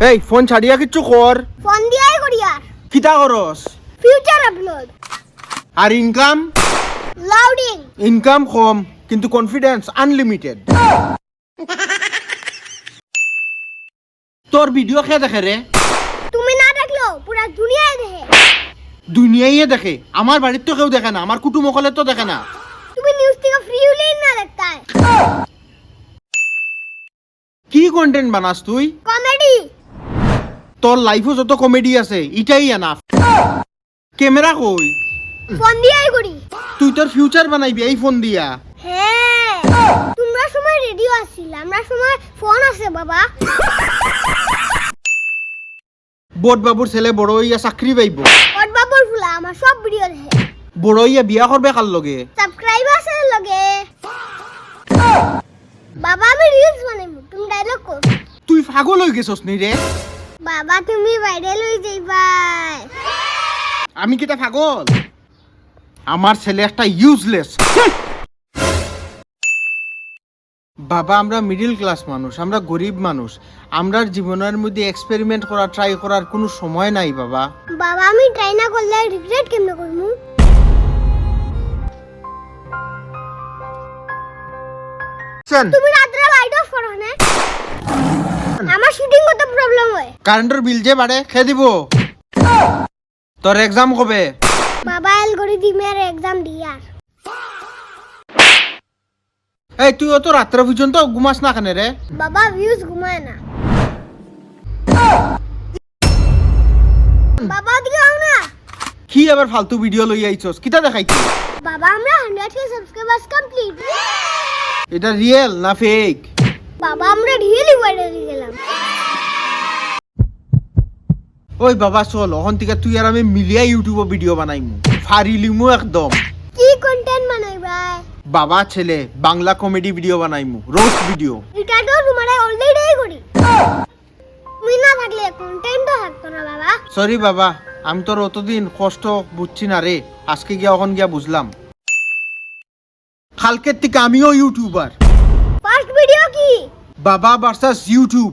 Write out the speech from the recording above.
এই ফোন ছাড়িয়া কিচ্ছু কর। ফোন দিয়াই করি আর কিতা করস? ফিউচার আপলোড আর ইনকাম? লাউডিং ইনকাম কম কিন্তু কনফিডেন্স আনলিমিটেড। তোর ভিডিও কে দেখে রে? তুমি না দেখলেও পুরা দুনিয়ায় দেখে। দুনিয়ায় দেখে, আমার বাড়ির তো কেউ দেখে না, আমার কুটুম অকলে তো দেখে না। তুমি নিউজ থেকে ফ্রি হলেই না দেখতা है কি কন্টেন্ট বানাস তুই? কমেডি তোর লাইফে যত কমেডি আছে এটাই এনাফ। ক্যামেরা কই? ফোন দিয়াই করি। তুই তোর ফিউচার বানাইবি এই ফোন দিয়া। হ্যাঁ তোমরা সময় রেডিও আসছিল, আমরা সময় ফোন আছে বাবা। বোট বাবুর ছেলে বড় হইয়া চাকরি পাইব, ওর বাবুর ফুলা আমার সব ভিডিও দেখে। বড় হইয়া বিয়া করবে কার লগে? সাবস্ক্রাইব আছে লগে। বাবা আমি রিলস বানাইমু, তুমি ডায়লগ কর। তুই পাগল হয়ে গেছস নি রে? বাবা তুমি ভাইরাল হয়ে যাইবা। আমি কিটা পাগল? আমার ছেলে একটা ইউজলেস। বাবা আমরা মিডল ক্লাস মানুষ, আমরা গরিব মানুষ, আমরার জীবনের মধ্যে এক্সপেরিমেন্ট করা ট্রাই করার কোনো সময় নাই বাবা। বাবা আমি ট্রাই না করলে রিগ্রেট কেমনে করমু? তুমি রাত্রে লাইট অফ করো না, আমার শুটিং করতে প্রবলেম হয়। কারেন্টের বিল যে বাড়ে খেয়ে দিব। তোর এক্সাম কবে? বাবা অ্যালগরিদমের এক্সাম দিয়ার। এই তুই অত রাত্রে পর্যন্ত ঘুমাস না কেন রে? বাবা ভিউজ ঘুমায় না। বাবা দিকে আও না। কি আবার ফালতু ভিডিও লই আইছস? কিটা দেখাইছি? বাবা আমরা 100k সাবস্ক্রাইবার্স কমপ্লিট। এটা রিয়েল না ফেক? বাবা আমরা রিয়েলি ভাইরাল হয়ে গেলাম। ওই বাবা চল ওখান থেকে তুই আর আমি মিলিয়া ইউটিউবে ভিডিও বানাইমু, ফারিলিমু একদম। কি কন্টেন্ট বানাইবা? বাবা ছেলে বাংলা কমেডি ভিডিও বানাইমু, রোস্ট ভিডিও। এটা তো তোমারে অলরেডি করি। তুমি না থাকলে কন্টেন্টও থাকতো না বাবা। সরি বাবা, আমি তোর অতদিন কষ্ট বুঝছি না রে, আজকে গিয়া ওখান গিয়া বুঝলাম। কালকের থেকে আমিও ইউটিউবার। ফার্স্ট ভিডিও কি? বাবা ভার্সাস ইউটিউব।